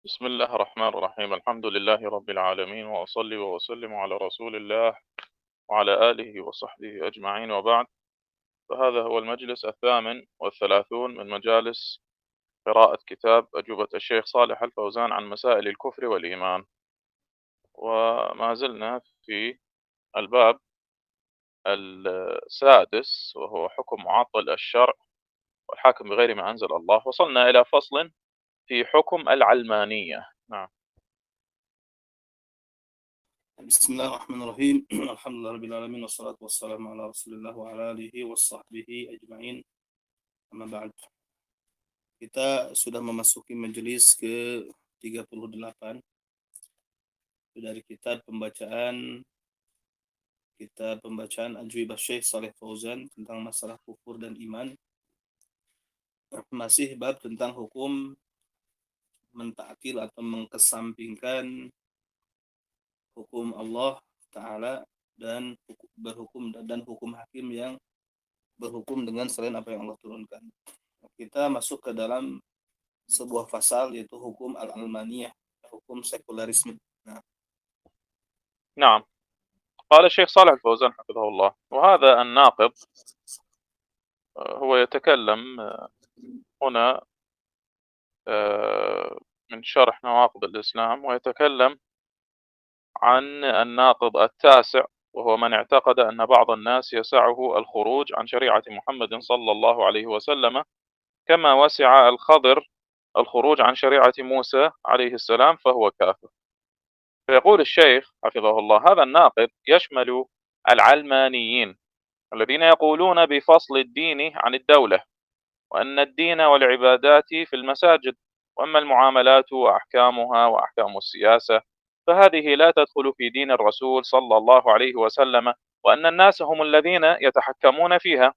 بسم الله الرحمن الرحيم الحمد لله رب العالمين وأصلي وأسلم على رسول الله وعلى آله وصحبه أجمعين وبعد. فهذا هو المجلس 38 من مجالس قراءة كتاب أجوبة الشيخ صالح الفوزان عن مسائل الكفر والإيمان، وما زلنا في الباب السادس وهو حكم معطل الشرع والحاكم بغير ما أنزل الله. وصلنا إلى فصل في حكم العلمانية. نعم. بسم الله الرحمن الرحيم. الحمد لله رب العالمين والصلاة والسلام على رسول الله وعلى آله وصحبه أجمعين. Amma ba'd. Kita sudah memasuki majelis ke-38 dari kitab pembacaan Ajwibah Syekh Saleh Fauzan tentang masalah kufur dan iman. Masih bab tentang hukum mentakil atau mengkesampingkan hukum Allah Ta'ala dan hukum hakim yang berhukum dengan selain apa yang Allah turunkan. Kita masuk ke dalam sebuah pasal yaitu hukum al-almaniyah, hukum sekularisme. نعم. قال الشيخ صالح الفوزان حفظه الله: وهذا الناقض هو يتكلم هنا من شرح نواقض الإسلام، ويتكلم عن الناقض التاسع، وهو من اعتقد أن بعض الناس يسعه الخروج عن شريعة محمد صلى الله عليه وسلم كما وسع الخضر الخروج عن شريعة موسى عليه السلام فهو كافر. فيقول الشيخ حفظه الله: هذا الناقض يشمل العلمانيين الذين يقولون بفصل الدين عن الدولة، وأن الدين والعبادات في المساجد، وأما المعاملات وأحكامها وأحكام السياسة فهذه لا تدخل في دين الرسول صلى الله عليه وسلم، وأن الناس هم الذين يتحكمون فيها.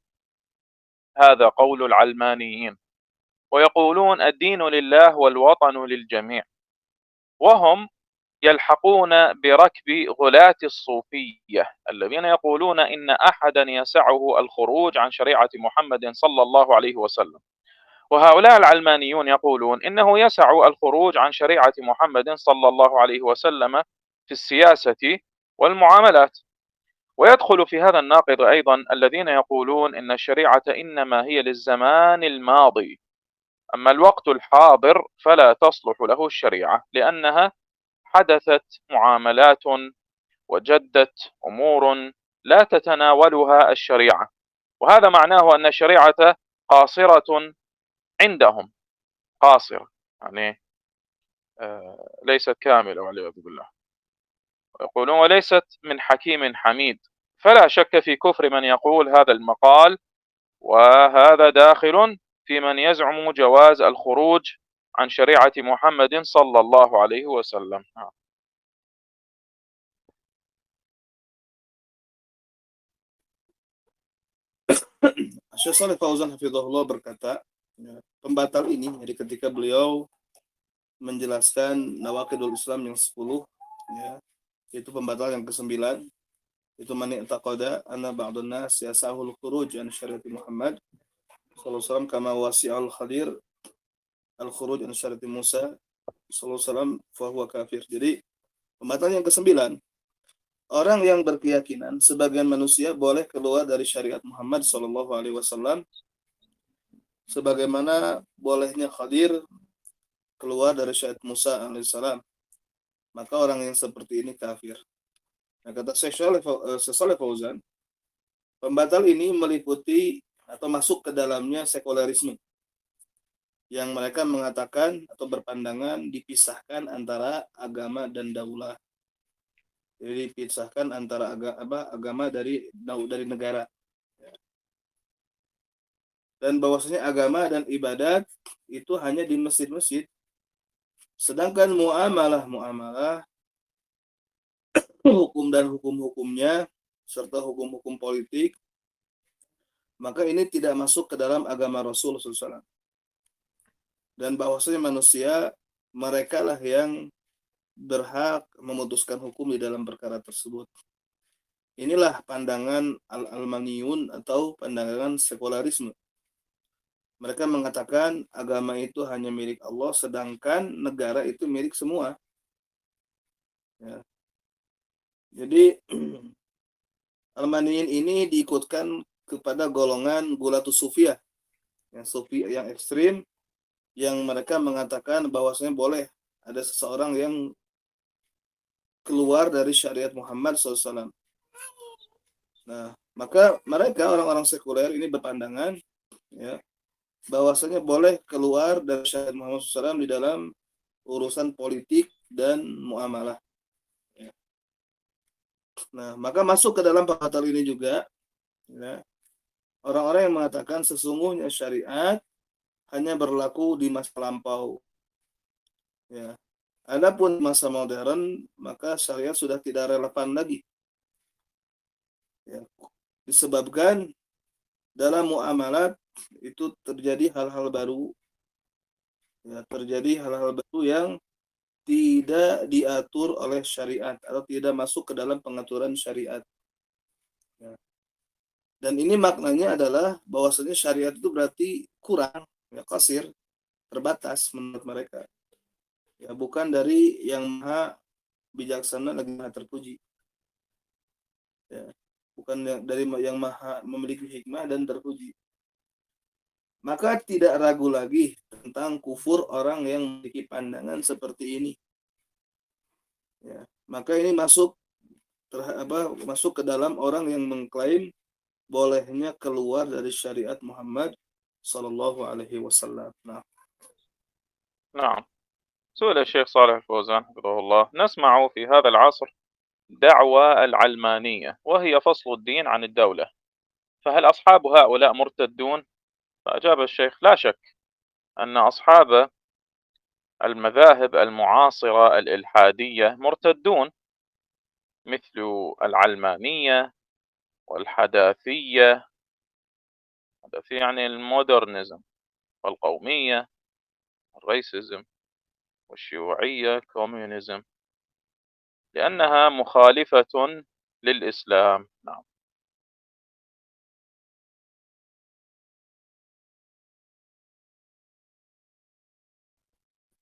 هذا قول العلمانيين. ويقولون الدين لله والوطن للجميع، وهم يلحقون بركب غلاة الصوفية الذين يقولون إن أحدا يسعه الخروج عن شريعة محمد صلى الله عليه وسلم. وهؤلاء العلمانيون يقولون إنه يسع الخروج عن شريعة محمد صلى الله عليه وسلم في السياسة والمعاملات. ويدخل في هذا الناقض أيضا الذين يقولون إن الشريعة إنما هي للزمان الماضي، أما الوقت الحاضر فلا تصلح له الشريعة، لأنها حدثت معاملات وجدت أمور لا تتناولها الشريعة، وهذا معناه أن الشريعة قاصرة عندهم، قاصرة يعني ليست كاملة والعياذ بالله. ويقولون وليست من حكيم حميد. فلا شك في كفر من يقول هذا المقال، وهذا داخل في من يزعم جواز الخروج عن شريعة محمد صلى الله عليه وسلم. Syekh Saleh Fauzan hafizahullah berkata, pembatal ini, jadi ketika beliau menjelaskan nawaqidul Islam yang 10, ya, itu pembatal yang ke-9, itu man i'taqada anna ba'dun nas yasahul khuruj an syariati Muhammad sallallahu alaihi wasallam kama wasi'al khadir al-khuruj an syariati Musa sallallahu alaihi wasallam fa huwa kafir. Jadi pembatal yang ke-9, orang yang berkeyakinan sebagian manusia boleh keluar dari syariat Muhammad sallallahu alaihi wasallam sebagaimana bolehnya Khadir keluar dari syariat Musa alaihissalam, maka orang yang seperti ini kafir. Nah, kata Syekh Saleh Fauzan, pembatal ini meliputi atau masuk ke dalamnya sekularisme, yang mereka mengatakan atau berpandangan dipisahkan antara agama dan daulah. Jadi dipisahkan antara agama dari negara. Dan bahwasanya agama dan ibadat itu hanya di masjid-masjid. Sedangkan muamalah hukum dan hukum-hukumnya serta hukum-hukum politik, maka ini tidak masuk ke dalam agama Rasul SAW. Dan bahwasanya manusia mereka lah yang berhak memutuskan hukum di dalam perkara tersebut. Inilah pandangan al-almaniyun atau pandangan sekularisme. Mereka mengatakan agama itu hanya milik Allah, sedangkan negara itu milik semua. Ya. Jadi Almaniyin ini diikutkan kepada golongan Gulatus Sufiyah, yang sufi yang ekstrim, yang mereka mengatakan bahwasanya boleh ada seseorang yang keluar dari syariat Muhammad SAW. Nah, maka mereka orang-orang sekuler ini berpandangan, ya, bahwasanya boleh keluar dari syariat Muhammad SAW di dalam urusan politik dan muamalah. Ya. Nah, maka masuk ke dalam pasal ini juga, ya, orang-orang yang mengatakan sesungguhnya syariat hanya berlaku di masa lampau. Ya. Adapun masa modern, maka syariat sudah tidak relevan lagi. Ya. Disebabkan dalam muamalat itu terjadi hal-hal baru, ya, terjadi hal-hal baru yang tidak diatur oleh syariat atau tidak masuk ke dalam pengaturan syariat. Ya. Dan ini maknanya adalah bahwasanya syariat itu berarti kurang, ya, qasir, terbatas menurut mereka. Ya, bukan dari yang maha bijaksana lagi maha terpuji. Ya. Bukan dari yang maha memiliki hikmah dan terpuji. Maka tidak ragu lagi tentang kufur orang yang memiliki pandangan seperti ini. Ya. Maka ini masuk ke dalam orang yang mengklaim bolehnya keluar dari syariat Muhammad Sallallahu Alaihi Wasallam. Nah, نعم. سئل الشيخ صالح الفوزان حفظه الله: نسمع في هذا العصر دعوى العلمانية وهي فصل الدين عن الدولة، فهل أصحاب هؤلاء مرتدون؟ فأجاب الشيخ: لا شك أن أصحاب المذاهب المعاصرة الإلحادية مرتدون، مثل العلمانية والحداثية، الحداثية يعني المودرنزم، والقومية، الريسيزم، والشيوعية، كوميونيزم، لأنها مخالفة للإسلام. نعم.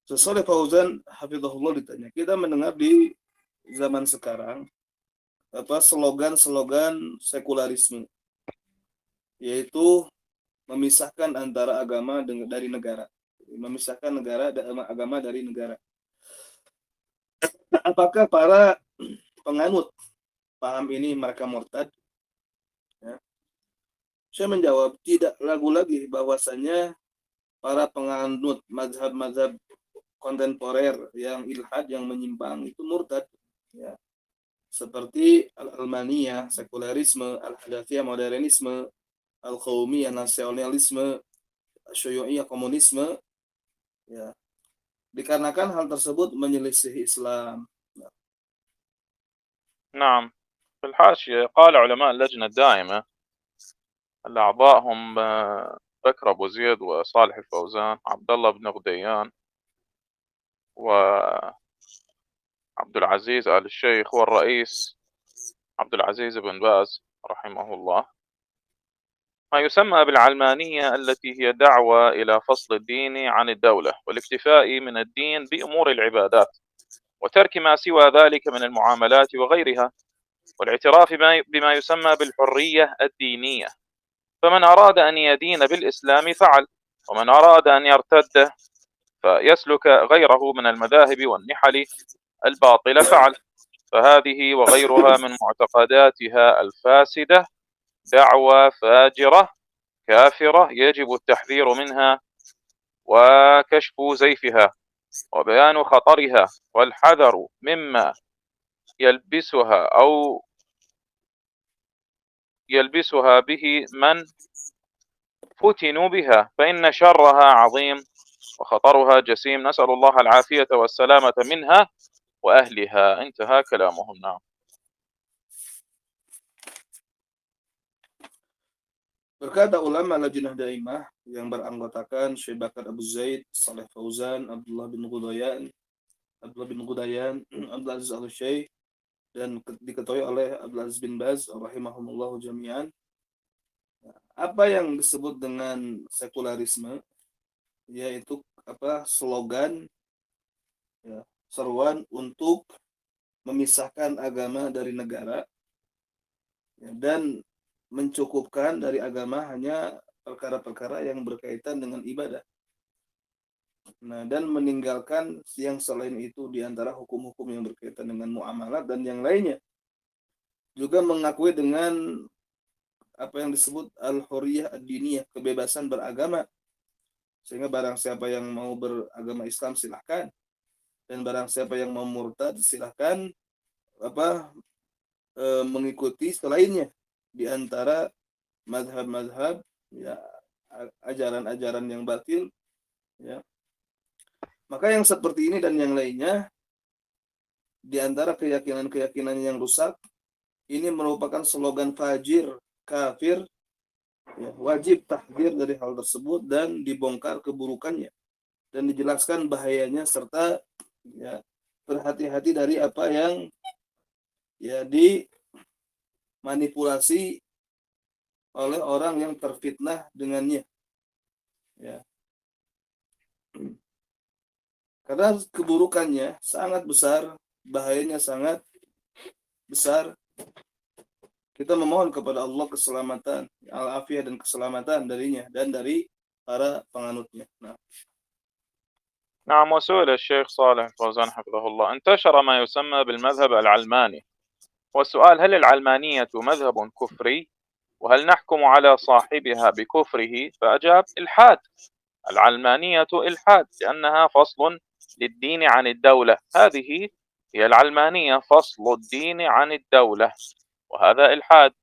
Saleh Fauzan hafizahullah ditanya, kita mendengar di zaman sekarang slogan-slogan sekularisme, yaitu memisahkan antara agama dari negara, memisahkan agama dari negara. Apakah para penganut paham ini mereka murtad? Ya. Saya menjawab, tidak ragu lagi bahwasanya para penganut mazhab-mazhab kontemporer yang ilhad, yang menyimpang itu murtad. Ya. Seperti Al-Almaniyah, sekularisme, Al-Hadathiyah, modernisme, Al-Qawmiyah, nasionalisme, Syuyu'iyah, komunisme. Ya. Dikarenakan hal tersebut menyelisih Islam. نعم. في الحاشية قال علماء اللجنة الدائمة الأعضاء هم بكر أبو زيد وصالح الفوزان، عبد الله بن غديان، وعبد العزيز آل الشيخ، والرئيس عبد العزيز بن باز رحمه الله: ما يسمى بالعلمانية التي هي دعوة إلى فصل الدين عن الدولة والاكتفاء من الدين بأمور العبادات، وترك ما سوى ذلك من المعاملات وغيرها، والاعتراف بما يسمى بالحرية الدينية. فمن أراد أن يدين بالإسلام فعل، ومن أراد أن يرتد فيسلك غيره من المذاهب والنحل الباطلة فعل. فهذه وغيرها من معتقداتها الفاسدة دعوى فاجرة كافرة يجب التحذير منها وكشف زيفها وبيان خطرها والحذر مما يلبسها به من فتنوا بها، فإن شرها عظيم وخطرها جسيم، نسأل الله العافية والسلامة منها وأهلها. انتهى كلامهم. نعم. Berkata ulama Lajnah Daimah yang beranggotakan Syekh Bakar Abu Zaid, Saleh Fauzan, Abdullah bin Gudayan, Abdul Aziz Al-Syekh, dan diketuai oleh Abdul Aziz bin Baz rahimahumullah jami'an. Apa yang disebut dengan sekularisme, yaitu slogan, ya, seruan untuk memisahkan agama dari negara, ya, dan mencukupkan dari agama hanya perkara-perkara yang berkaitan dengan ibadah. Nah, dan meninggalkan yang selain itu di antara hukum-hukum yang berkaitan dengan muamalat dan yang lainnya. Juga mengakui dengan apa yang disebut al-hurriyah ad-diniyah, kebebasan beragama. Sehingga barang siapa yang mau beragama Islam silahkan, dan barang siapa yang mau murtad silahkan mengikuti selainnya di antara mazhab-mazhab, ya, ajaran-ajaran yang batil, ya. Maka yang seperti ini dan yang lainnya di antara keyakinan-keyakinan yang rusak ini merupakan slogan fajir, kafir, ya, wajib tahdzir dari hal tersebut dan dibongkar keburukannya dan dijelaskan bahayanya serta, ya, berhati-hati dari apa yang, ya, dimanipulasi oleh orang yang terfitnah dengannya, ya. Karena keburukannya sangat besar, bahayanya sangat besar. Kita memohon kepada Allah keselamatan, al-afiyah dan keselamatan darinya dan dari para penganutnya. Nah, نعم. وسئل الشيخ صالح الفوزان حفظه الله: انتشر ما يسمى بالمذهب العلماني، والسؤال: هل العلمانية مذهب كفري؟ وهل نحكم على صاحبها بكفره؟ فأجاب: إلحاد. العلمانية إلحاد لأنها فصل للدين عن الدولة. هذه هي العلمانية، فصل الدين عن الدولة، وهذا إلحاد،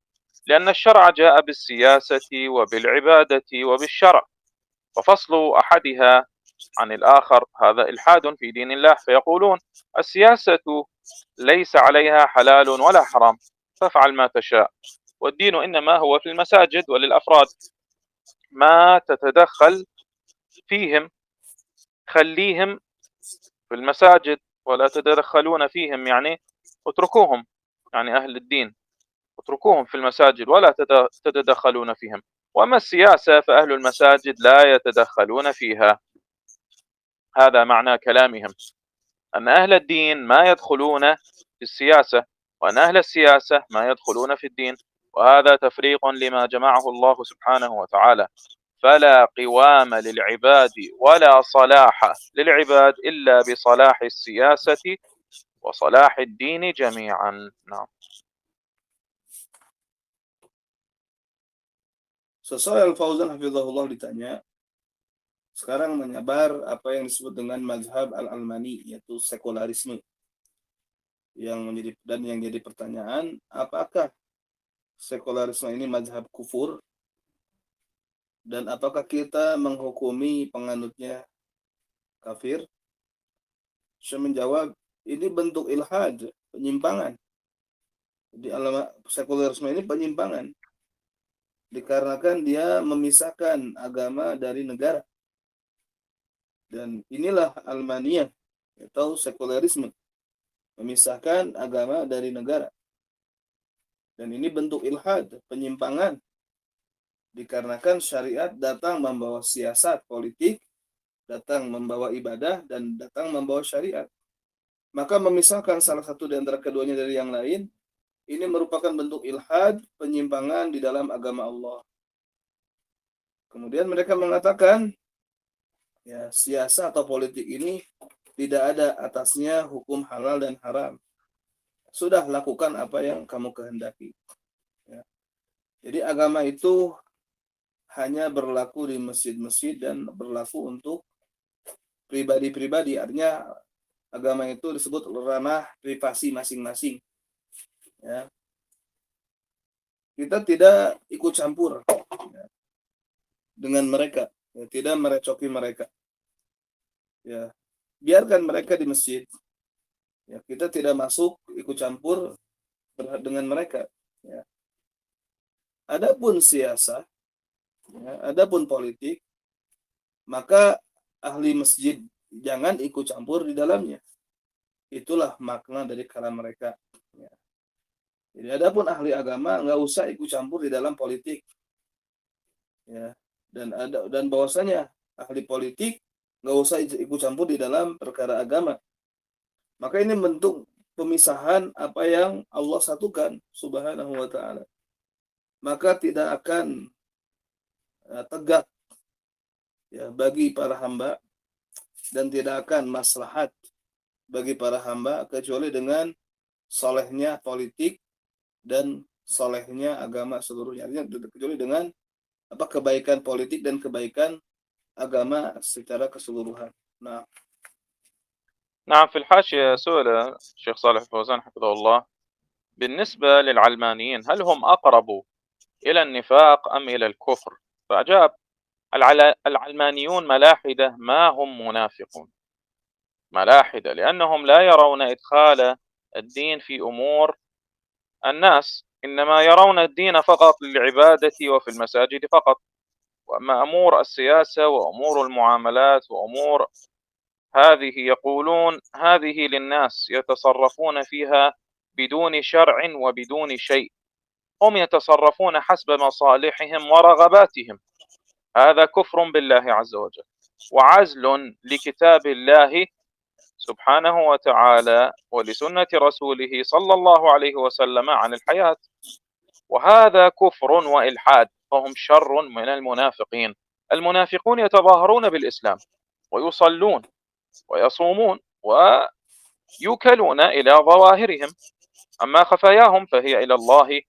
لأن الشرع جاء بالسياسة وبالعبادة وبالشرع، ففصل أحدها عن الآخر هذا إلحاد في دين الله. فيقولون: السياسة ليس عليها حلال ولا حرام، فافعل ما تشاء، والدين إنما هو في المساجد وللأفراد، ما تتدخل فيهم، خليهم في المساجد ولا تتدخلون فيهم، يعني اتركوهم، يعني أهل الدين اتركوهم في المساجد ولا تتدخلون فيهم. وأما السياسة فأهل المساجد لا يتدخلون فيها. هذا معنى كلامهم، أن أهل الدين ما يدخلون في السياسة، وأن أهل السياسة ما يدخلون في الدين، وهذا تفريق لما جمعه الله سبحانه وتعالى. فلا قوام للعباد ولا صلاح للعباد إلا بصلاح السياسة وصلاح الدين جميعا. نعم. Sesuai Al-Fauzan hafizahullah ditanya, sekarang menyebar apa yang disebut dengan mazhab al-almani, yaitu sekularisme, yang jadi pertanyaan, apakah sekularisme ini mazhab kufur dan apakah kita menghukumi penganutnya kafir? Saya menjawab, ini bentuk ilhad, penyimpangan. Jadi sekularisme ini penyimpangan dikarenakan dia memisahkan agama dari negara. Dan inilah almaniyah atau sekularisme, memisahkan agama dari negara. Dan ini bentuk ilhad, penyimpangan, dikarenakan syariat datang membawa siasat politik, datang membawa ibadah, dan datang membawa syariat. Maka memisahkan salah satu di antara keduanya dari yang lain, ini merupakan bentuk ilhad, penyimpangan di dalam agama Allah. Kemudian mereka mengatakan, ya, siasa atau politik ini tidak ada atasnya hukum halal dan haram. Sudah lakukan apa yang kamu kehendaki. Ya. Jadi agama itu hanya berlaku di masjid-masjid dan berlaku untuk pribadi-pribadi. Artinya agama itu disebut ranah privasi masing-masing. Ya. Kita tidak ikut campur, ya, dengan mereka, ya, tidak merecoki mereka. Ya, biarkan mereka di masjid. Ya, kita tidak masuk ikut campur dengan mereka. Ya. Adapun siasa, ya, adapun politik, maka ahli masjid jangan ikut campur di dalamnya. Itulah makna dari kalam mereka. Ya. Jadi adapun ahli agama nggak usah ikut campur di dalam politik. ya. Dan bahwasanya ahli politik nggak usah ikut campur di dalam perkara agama. Maka ini bentuk pemisahan apa yang Allah satukan subhanahu wa ta'ala. Maka tidak akan tegak ya bagi para hamba dan tidak akan maslahat bagi para hamba kecuali dengan solehnya politik dan solehnya agama seluruhnya. Artinya kecuali dengan kebaikan politik dan kebaikan agama secara keseluruhan. Nah, نعم. في الحاشية سئل الشيخ صالح الفوزان حفظه الله: بالنسبة للعلمانيين هل هم أقرب إلى النفاق أم إلى الكفر؟ فأجاب: العلمانيون ملاحدة ما هم منافقون، ملاحدة لأنهم لا يرون إدخال الدين في أمور الناس، إنما يرون الدين فقط للعبادة وفي المساجد فقط. وأما أمور السياسة وأمور المعاملات وأمور هذه يقولون هذه للناس يتصرفون فيها بدون شرع وبدون شيء، هم يتصرفون حسب مصالحهم ورغباتهم. هذا كفر بالله عز وجل وعزل لكتاب الله سبحانه وتعالى ولسنة رسوله صلى الله عليه وسلم عن الحياة، وهذا كفر وإلحاد، فهم شر من المنافقين. المنافقون يتظاهرون بالإسلام ويصلون ويصومون ويوكلون إلى ظواهرهم، أما خفاياهم فهي إلى الله.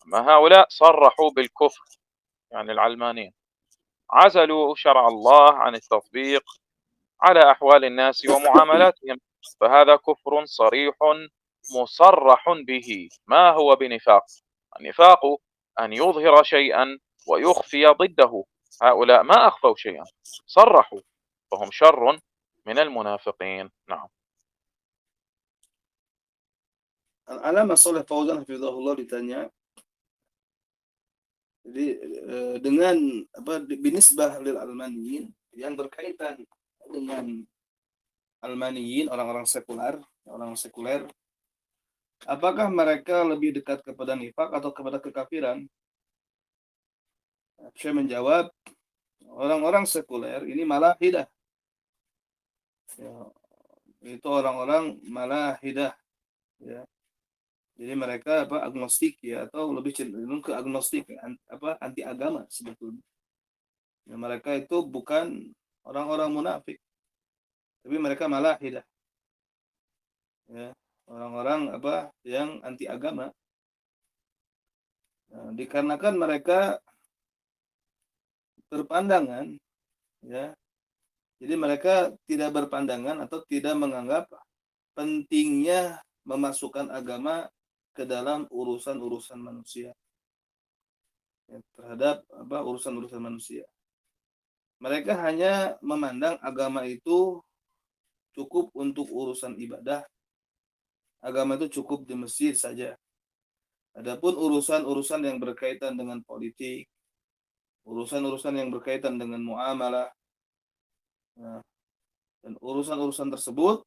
أما هؤلاء صرحوا بالكفر، يعني العلمانيين عزلوا شرع الله عن التطبيق على أحوال الناس ومعاملاتهم، فهذا كفر صريح مصرح به، ما هو بنفاق. النفاق أن يظهر شيئا ويخفي ضده، هؤلاء ما أخفوا شيئا، صرحوا، فهم شر من المنافقين. نعم. Al-Alama Saleh Fauzan hafizahullah ditanya, jadi dengan binisbah lil almaniyin yang berkaitan dengan almaniyin orang sekuler, apakah mereka lebih dekat kepada nifak atau kepada kekafiran? Saya menjawab, orang-orang sekuler ini malahidah. Ya, itu orang-orang malahidah. Ya. Jadi mereka agnostik ya, atau lebih cenderung ke agnostik, anti agama sebetulnya. Ya, mereka itu bukan orang-orang munafik, tapi mereka malahidah. Ya, orang-orang yang anti agama. Nah, dikarenakan mereka berpandangan, ya. Jadi mereka tidak berpandangan atau tidak menganggap pentingnya memasukkan agama ke dalam urusan-urusan manusia, ya, terhadap urusan-urusan manusia. Mereka hanya memandang agama itu cukup untuk urusan ibadah, agama itu cukup di masjid saja. Adapun urusan-urusan yang berkaitan dengan politik, urusan-urusan yang berkaitan dengan muamalah, nah, dan urusan-urusan tersebut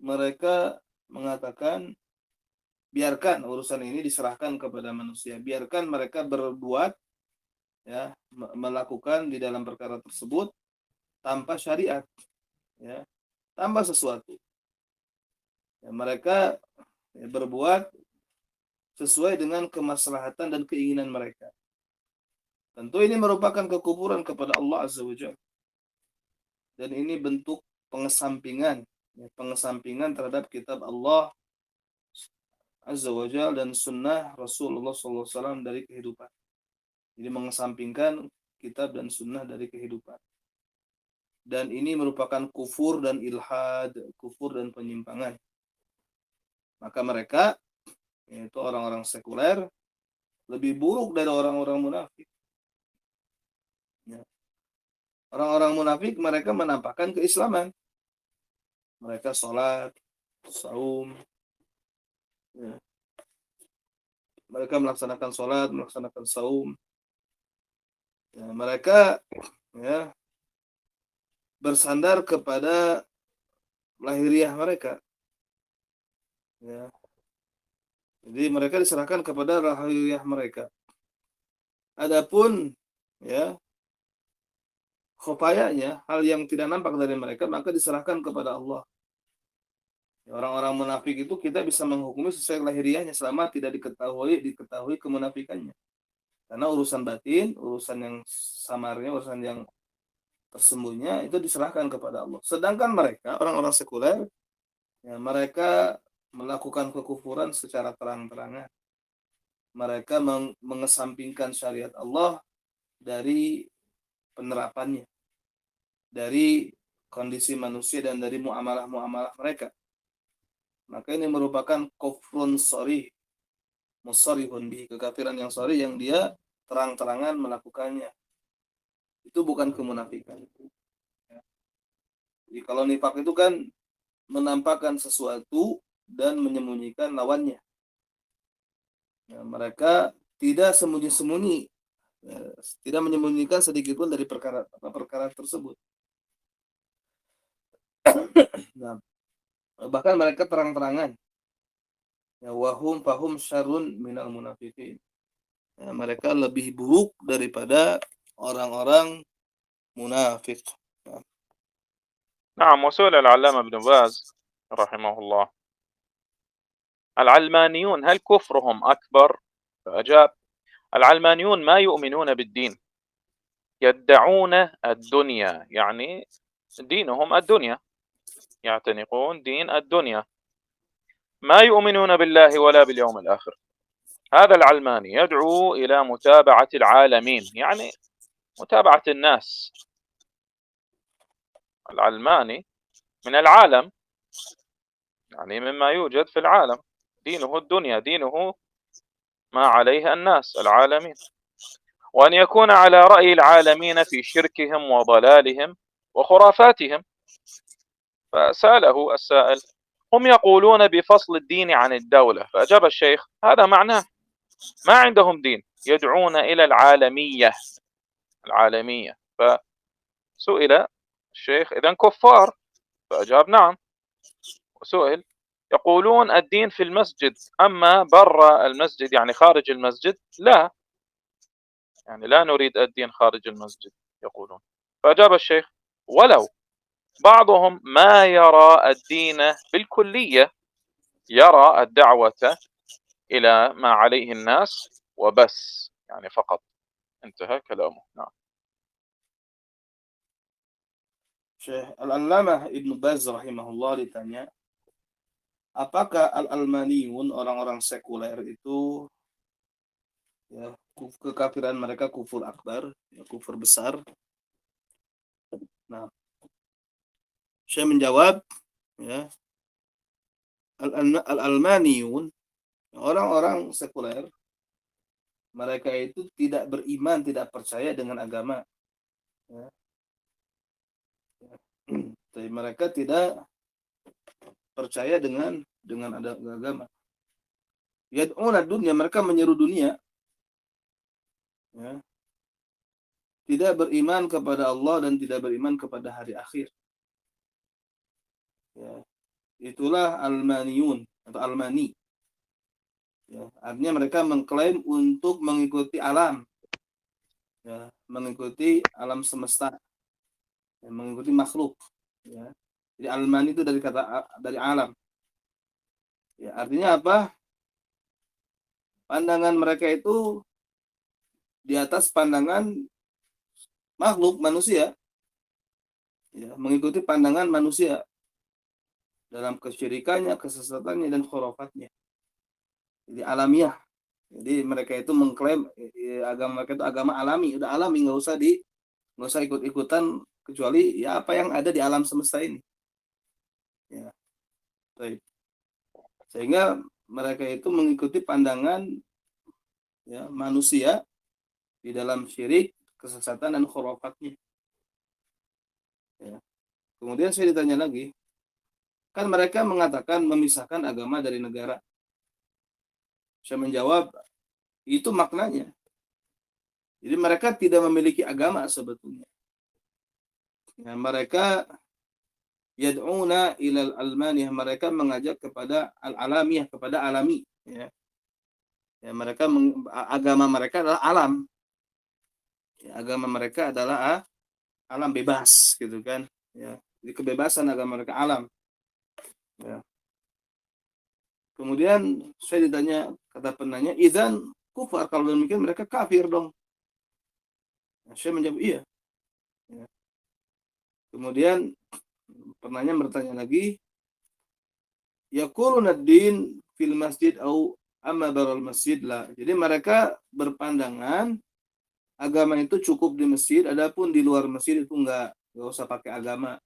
mereka mengatakan biarkan urusan ini diserahkan kepada manusia, biarkan mereka berbuat, ya, melakukan di dalam perkara tersebut tanpa syariat, ya, tanpa sesuatu. Ya, mereka berbuat sesuai dengan kemaslahatan dan keinginan mereka. Tentu ini merupakan kekufuran kepada Allah Azza wa Jalla. Dan ini bentuk pengesampingan, ya, pengesampingan terhadap kitab Allah Azza wa Jalla dan sunnah Rasulullah SAW dari kehidupan. Jadi mengesampingkan kitab dan sunnah dari kehidupan. Dan ini merupakan kufur dan ilhad, kufur dan penyimpangan. Maka mereka, yaitu orang-orang sekuler, lebih buruk dari orang-orang munafik. Ya. Orang-orang munafik mereka menampakkan keislaman. Mereka sholat, saum, ya. Mereka melaksanakan sholat, melaksanakan saum. Ya, mereka, ya, bersandar kepada lahiriah mereka. Ya. Jadi mereka diserahkan kepada lahiriah mereka. Adapun ya, khofayanya, hal yang tidak nampak dari mereka, maka diserahkan kepada Allah. Orang-orang munafik itu kita bisa menghukumi sesuai lahiriahnya selama tidak diketahui kemunafikannya. Karena urusan batin, urusan yang samarnya, urusan yang tersembunyinya itu diserahkan kepada Allah. Sedangkan mereka, orang-orang sekuler, ya, mereka melakukan kekufuran secara terang-terangan. Mereka mengesampingkan syariat Allah dari penerapannya, dari kondisi manusia dan dari muamalah-muamalah mereka. Maka ini merupakan kufrun sharih, musharihun bihi, kekafiran yang sharih yang dia terang-terangan melakukannya. Itu bukan kemunafikan. Jadi kalau nifak itu kan menampakkan sesuatu dan menyembunyikan lawannya. Ya, mereka tidak sembunyi-sembunyi, ya, tidak menyembunyikan sedikit pun dari perkara tersebut. Nah, bahkan mereka terang-terangan. Ya, wahum fahum syarrun minal munafiqin. Ya, mereka lebih buruk daripada orang-orang munafik. Ya. نعم. وسئل العلامة ابن باز رحمه الله: العلمانيون هل كفرهم أكبر؟ فأجاب: العلمانيون ما يؤمنون بالدين، يدعون الدنيا، يعني دينهم الدنيا، يعتنقون دين الدنيا، ما يؤمنون بالله ولا باليوم الآخر. هذا العلماني يدعو إلى متابعة العالمين، يعني متابعة الناس. العلماني من العالم، يعني مما يوجد في العالم، دينه الدنيا، دينه ما عليه الناس العالمين، وأن يكون على رأي العالمين في شركهم وضلالهم وخرافاتهم. فسأله السائل: هم يقولون بفصل الدين عن الدولة. فأجاب الشيخ: هذا معناه ما عندهم دين، يدعون إلى العالمية. العالمية. فسئل الشيخ: إذن كفار؟ فأجاب: نعم. وسئل: يقولون الدين في المسجد، أما برا المسجد يعني خارج المسجد لا، يعني لا نريد الدين خارج المسجد يقولون. فأجاب الشيخ: ولو بعضهم ما يرى الدين بالكلية، يرى الدعوة إلى ما عليه الناس وبس، يعني فقط. انتهى كلامه. نعم. Syekh Al-Allamah Ibnu Baz rahimahullah ditanya, apakah al-almaniyun, orang-orang sekuler itu, ya, kekafiran mereka kufur akbar, ya, kufur besar? Nah, saya menjawab, ya, al-almaniyun, orang-orang sekuler, mereka itu tidak beriman, tidak percaya dengan agama. Ya. Jadi mereka tidak percaya dengan ada agama. Yad'una dunya, mereka menyeru dunia. Ya. Tidak beriman kepada Allah dan tidak beriman kepada hari akhir. Ya. Itulah almaniyun atau almani. Ya. Artinya mereka mengklaim untuk mengikuti alam, ya, mengikuti alam semesta, ya, mengikuti makhluk. Ya. Jadi almani itu dari alam. Ya, artinya apa? Pandangan mereka itu di atas pandangan makhluk manusia, ya, mengikuti pandangan manusia dalam kesyirikannya, kesesatannya, dan khurafatnya. Jadi alamiah. Jadi mereka itu mengklaim agama mereka itu agama alami, udah alami, nggak usah ikut-ikutan, kecuali ya apa yang ada di alam semesta ini. Ya, baik. Sehingga mereka itu mengikuti pandangan, ya, manusia di dalam syirik, kesesatan, dan khurafatnya. Ya. Kemudian saya ditanya lagi, kan mereka mengatakan memisahkan agama dari negara. Saya menjawab, itu maknanya. Jadi mereka tidak memiliki agama sebetulnya. Ya, mereka yad'una ilal almaniyah, mereka mengajak kepada al-alamiyah, kepada alami. Ya. Ya, agama mereka adalah alam. agama mereka adalah alam bebas gitu kan ya. Jadi kebebasan agama mereka alam ya. Kemudian saya ditanya, kata penanya, idzan kufar, kalau demikian mereka kafir dong. Nah, saya menjawab iya ya. Kemudian penanya bertanya lagi, yaquluna ad-din fil masjid au amma baral masjid lah. Jadi mereka berpandangan agama itu cukup di masjid, adapun di luar masjid itu enggak usah pakai agama.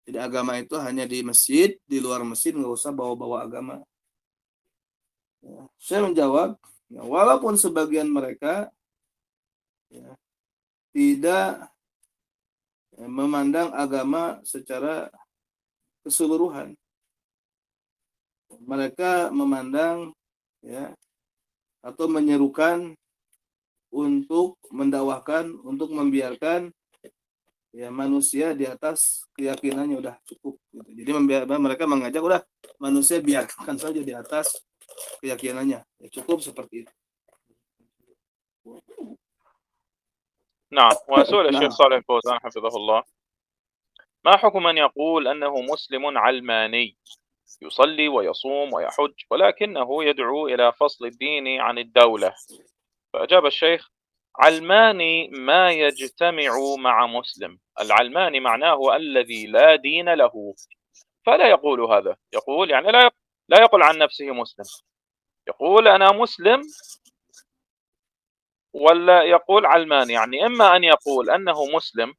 Jadi agama itu hanya di masjid, di luar masjid nggak usah bawa-bawa agama. Ya, saya menjawab, ya, walaupun sebagian mereka ya, tidak memandang agama secara keseluruhan, mereka memandang ya atau menyerukan untuk mendakwahkan, untuk membiarkan ya manusia di atas keyakinannya udah cukup gitu. Jadi mereka mengajak udah manusia biarkan saja di atas keyakinannya ya, cukup seperti itu. نعم. وسئل الشيخ Nah, صالح الفوزان حفظه الله: ما حكم من يقول أنه مسلم علماني يصلي ويصوم ويحج ولكنه يدعو إلى فصل الدين عن الدولة؟ فأجاب الشيخ: علماني ما يجتمع مع مسلم. العلماني معناه الذي لا دين له، فلا يقول هذا. يقول يعني لا يقول عن نفسه مسلم، يقول أنا مسلم، ولا يقول علماني. يعني إما أن يقول أنه مسلم،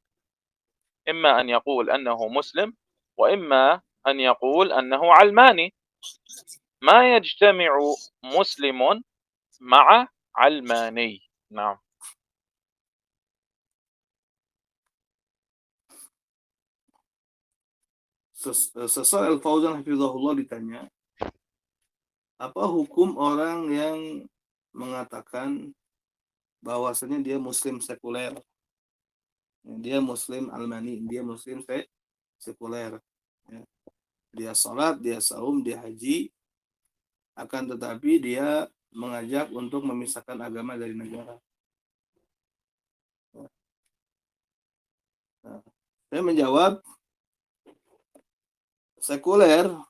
إما أن يقول أنه مسلم، وإما أن يقول أنه علماني. ما يجتمع مسلم مع علماني. نعم. Sesuai Al-Fauzan Hafizahullah ditanya, apa hukum orang yang mengatakan bahwasanya dia muslim sekuler, dia muslim almani, dia muslim sekuler, ya. Dia sholat, dia saum, dia haji, akan tetapi dia mengajak untuk memisahkan agama dari negara. Nah, saya menjawab,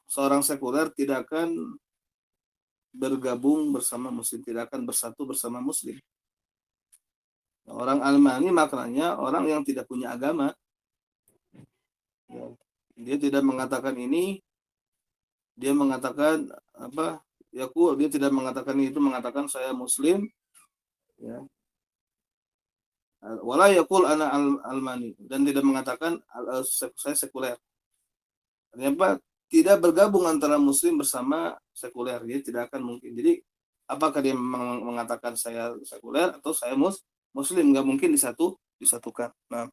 seorang sekuler tidak akan bergabung bersama muslim, tidak akan bersatu bersama muslim. Orang almani maknanya orang yang tidak punya agama. Dia tidak mengatakan ini, dia mengatakan apa? Dia tidak mengatakan itu, mengatakan saya muslim, ya. Wala yaqul ana almani, dan tidak mengatakan saya sekuler. Ternyata tidak bergabung antara muslim bersama sekuler, jadi tidak akan mungkin. Jadi apakah dia mengatakan saya sekuler atau saya muslim, nggak mungkin disatukan. Nah,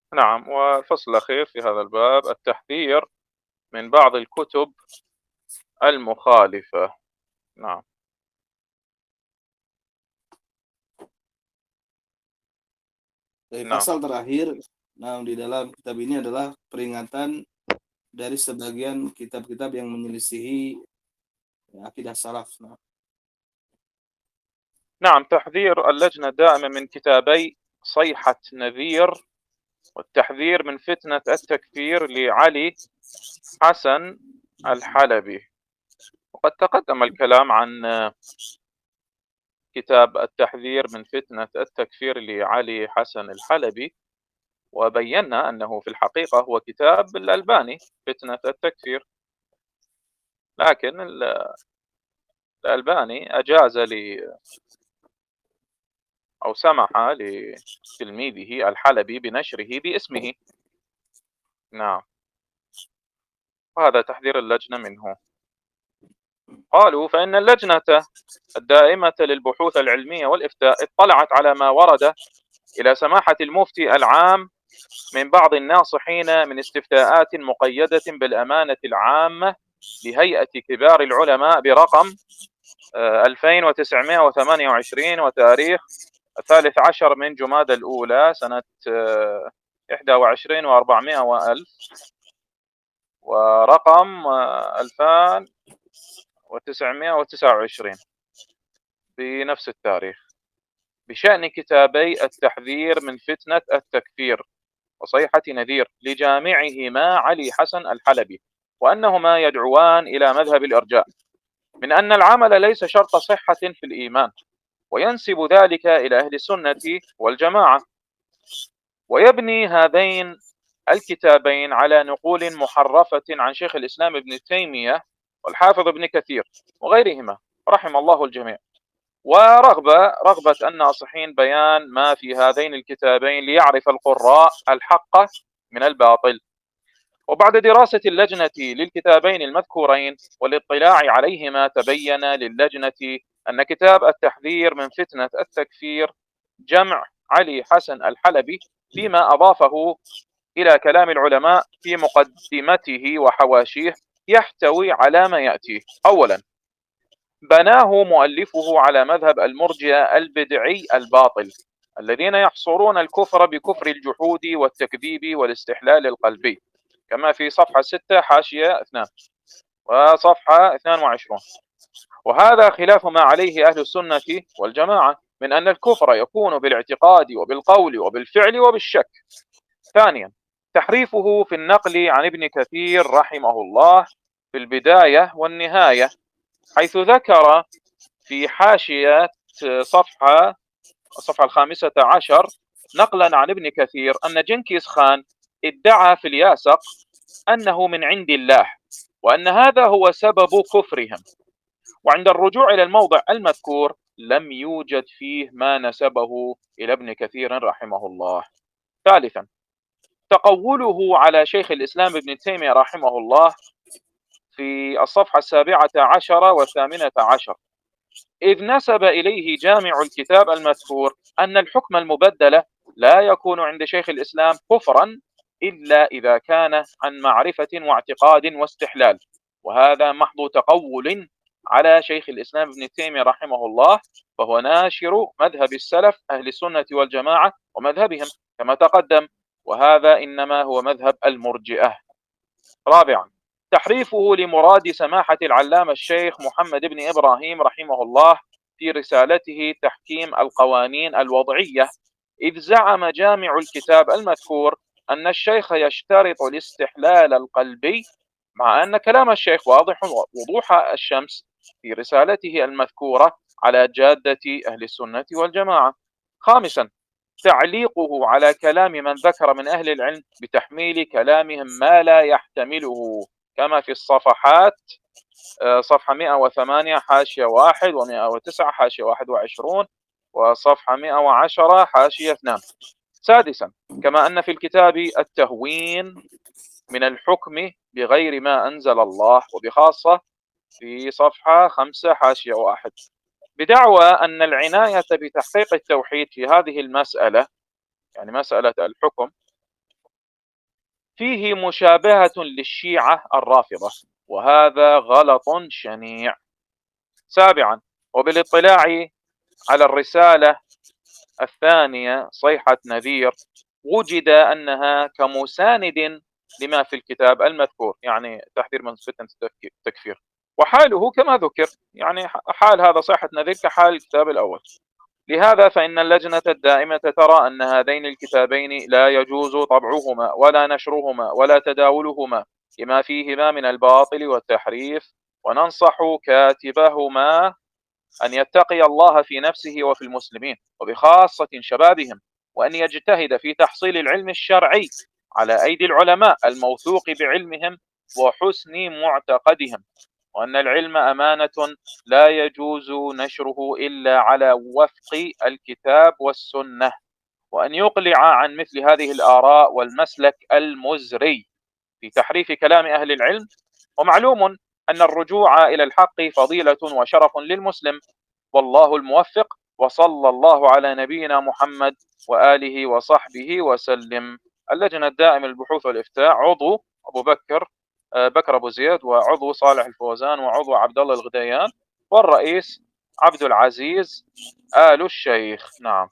نعم. والفصل الأخير في هذا الباب التحذير من بعض الكتب المخالفة. نعم. dari نعم. pasal terakhir, nah di dalam kitab ini adalah peringatan dari sebagian kitab-kitab yang menyelisihi akidah salaf. Nah, نعم. تحذير اللجنة دائما من كتابي صيحة نذير والتحذير من فتنة التكفير لعلي حسن الحلبي. وقد تقدم الكلام عن كتاب التحذير من فتنة التكفير لعلي حسن الحلبي، وبينا أنه في الحقيقة هو كتاب الألباني فتنة التكفير، لكن الألباني أجاز أو سمح لتلميذه الحلبي بنشره باسمه. نعم. وهذا تحذير اللجنة منه. قالوا: فإن اللجنة الدائمة للبحوث العلمية والإفتاء اطلعت على ما ورد إلى سماحة المفتي العام من بعض الناصحين من استفتاءات مقيدة بالأمانة العامة لهيئة كبار العلماء برقم 2928 وتاريخ 13 من جمادى الأولى سنة 21 و400 وألف، ورقم 2929 بنفس التاريخ. بشأن كتابي التحذير من فتنة التكفير وصيحة نذير لجامعهما علي حسن الحلبي، وأنهما يدعوان إلى مذهب الإرجاء، من أن العمل ليس شرط صحة في الإيمان، وينسب ذلك إلى أهل السنة والجماعة. ويبني هذين الكتابين على نقول محرفة عن شيخ الإسلام ابن تيمية والحافظ ابن كثير وغيرهما رحم الله الجميع، ورغبة الناصحين بيان ما في هذين الكتابين ليعرف القراء الحق من الباطل. وبعد دراسة اللجنة للكتابين المذكورين والاطلاع عليهما، تبين للجنة أن كتاب التحذير من فتنة التكفير جمع علي حسن الحلبي فيما أضافه إلى كلام العلماء في مقدمته وحواشيه يحتوي على ما يأتي. أولا، بناه مؤلفه على مذهب المرجئة البدعي الباطل الذين يحصرون الكفر بكفر الجحود والتكذيب والاستحلال القلبي، كما في صفحة 6 حاشية 2 وصفحة 22. وهذا خلاف ما عليه أهل السنة والجماعة من أن الكفر يكون بالاعتقاد وبالقول وبالفعل وبالشك. ثانيا، تحريفه في النقل عن ابن كثير رحمه الله في البداية والنهاية، حيث ذكر في حاشية صفحة 15 نقلا عن ابن كثير أن جنكيز خان ادعى في الياسق أنه من عند الله، وأن هذا هو سبب كفرهم، وعند الرجوع إلى الموضع المذكور لم يوجد فيه ما نسبه إلى ابن كثير رحمه الله. ثالثا، تقوله على شيخ الإسلام ابن تيمية رحمه الله في الصفحة 17 و18، إذ نسب إليه جامع الكتاب المذكور أن الحكم المبدل لا يكون عند شيخ الإسلام كفرا إلا إذا كان عن معرفة واعتقاد واستحلال، وهذا محض تقول على شيخ الإسلام ابن تيمية رحمه الله، فهو ناشر مذهب السلف أهل السنة والجماعة ومذهبهم كما تقدم، وهذا إنما هو مذهب المرجئة. رابعا، تحريفه لمراد سماحة العلامة الشيخ محمد بن إبراهيم رحمه الله في رسالته تحكيم القوانين الوضعية، إذ زعم جامع الكتاب المذكور أن الشيخ يشترط الاستحلال القلبي، مع أن كلام الشيخ واضح وضوح الشمس في رسالته المذكورة على جادة أهل السنة والجماعة. خامسا، تعليقه على كلام من ذكر من أهل العلم بتحميل كلامهم ما لا يحتمله، كما في الصفحات صفحة 108 حاشية 1 و109 حاشية 21 وصفحة 110 حاشية 2. سادسا، كما أن في الكتاب التهوين من الحكم بغير ما أنزل الله، وبخاصة في صفحة 5 حاشية 1، بدعوى أن العناية بتحقيق التوحيد في هذه المسألة، يعني مسألة الحكم، فيه مشابهة للشيعة الرافضة، وهذا غلط شنيع. سابعا، وبالاطلاع على الرسالة الثانية صيحة نذير، وجد أنها كمساند لما في الكتاب المذكور، يعني تحذير من فتنة التكفير، وحاله كما ذكر، يعني حال هذا صيحة نذير كحال الكتاب الأول. لهذا فإن اللجنة الدائمة ترى أن هذين الكتابين لا يجوز طبعهما ولا نشرهما ولا تداولهما لما فيهما من الباطل والتحريف، وننصح كاتبهما أن يتقي الله في نفسه وفي المسلمين وبخاصة شبابهم، وأن يجتهد في تحصيل العلم الشرعي على أيدي العلماء الموثوق بعلمهم وحسن معتقدهم، وأن العلم أمانة لا يجوز نشره إلا على وفق الكتاب والسنة، وأن يقلع عن مثل هذه الآراء والمسلك المزري في تحريف كلام أهل العلم. ومعلوم أن الرجوع إلى الحق فضيلة وشرف للمسلم، والله الموفق، وصلى الله على نبينا محمد وآله وصحبه وسلم. اللجنة الدائمة للبحوث والإفتاء، عضو أبو بكر أبو زياد، وعضو صالح الفوزان، وعضو عبد الله الغديان، والرئيس عبد العزيز آل الشيخ. نعم.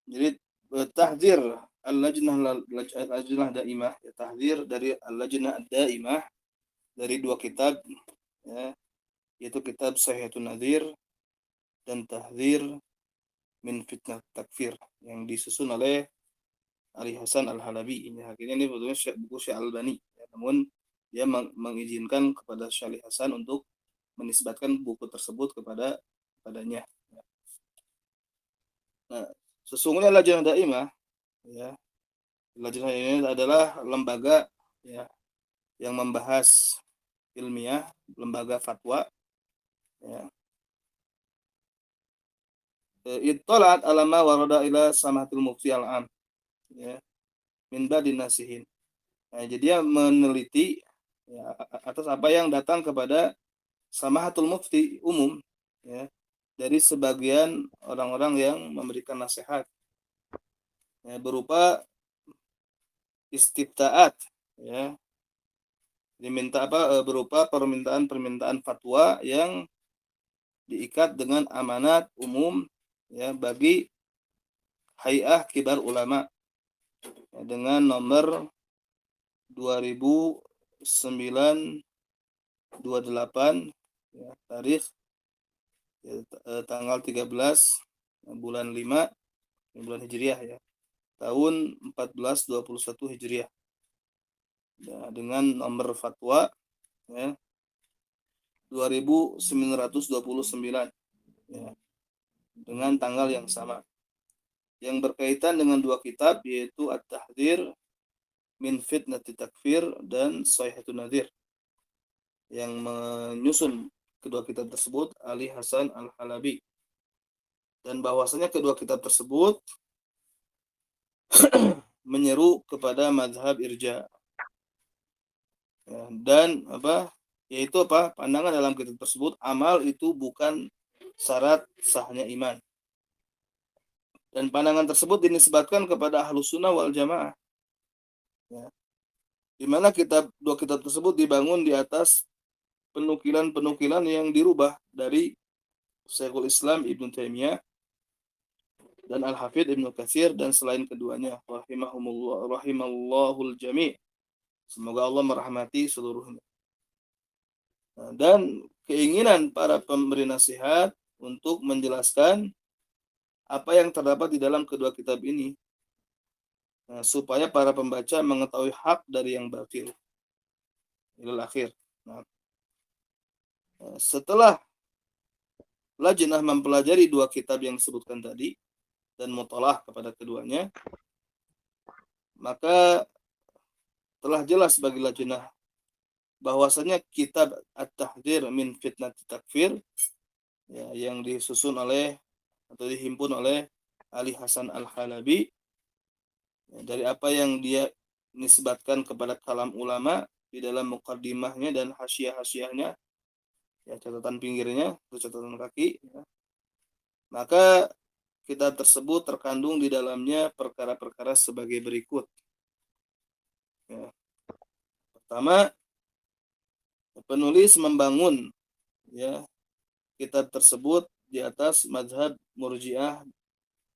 Jadi tahdzir al-lajnah daimah, tahdzir dari al-lajnah daimah dari dua kitab, ya, yaitu kitab Sahihun Nadhir dan Tahdzir min Fitnah Takfir yang disusun oleh Ali Hasan Al-Halabi. Ini akhirnya ini sebetulnya buku Syekh Albani, ya, namun dia mengizinkan kepada Syekh Ali Hasan untuk menisbatkan buku tersebut kepadanya. Nah, sesungguhnya Lajnah Daimah, ya, Lajnah ini adalah lembaga, ya, yang membahas ilmiah, lembaga fatwa, ya. Ittalat alama warada ila samatul mufti al-am, ya, min badin nasihin. Nah, jadi dia meneliti, ya, atas apa yang datang kepada samahatul mufti umum, ya, dari sebagian orang-orang yang memberikan nasihat, ya, berupa istiftaat, ya, diminta berupa permintaan fatwa yang diikat dengan amanat umum, ya, bagi Hay'ah Kibar Ulama, ya, dengan nomor 2928, ya, tarikh, ya, tanggal 13 bulan 5 bulan Hijriah, ya, tahun 1421 Hijriah, ya, dengan nomor fatwa, ya, 2929, ya, dengan tanggal yang sama, yang berkaitan dengan dua kitab, yaitu At-Tahdzir min Fitnati Takfir dan Sahihun Nadhir, yang menyusun kedua kitab tersebut Ali Hasan Al-Halabi, dan bahwasanya kedua kitab tersebut menyeru kepada mazhab irja, ya, dan yaitu pandangan dalam kitab tersebut, amal itu bukan syarat sahnya iman, dan pandangan tersebut dinisbatkan kepada Ahlus Sunnah wal Jamaah, ya, di mana dua kitab tersebut dibangun di atas penukilan-penukilan yang dirubah dari Syekhul Islam Ibnu Taimiyah dan Al-Hafidz Ibnu Katsir dan selain keduanya, rahimallahul jami'. Semoga Allah merahmati seluruhnya. Nah, dan keinginan para pemberi nasihat untuk menjelaskan apa yang terdapat di dalam kedua kitab ini, nah, supaya para pembaca mengetahui hak dari yang batil. Ilal akhir. Nah, setelah Lajnah mempelajari dua kitab yang disebutkan tadi dan mutalah kepada keduanya, maka telah jelas bagi Lajnah bahwasanya kitab At-Tahdzir min Fitnati Takfir, ya, yang disusun oleh atau dihimpun oleh Ali Hasan Al-Halabi, ya, dari apa yang dia nisbatkan kepada kalam ulama di dalam muqaddimahnya dan hasyiah-hasyiahnya, ya, catatan pinggirnya atau catatan kaki, ya. Maka kitab tersebut terkandung di dalamnya perkara-perkara sebagai berikut. Ya. Pertama, penulis membangun, ya, kitab tersebut di atas mazhab Murji'ah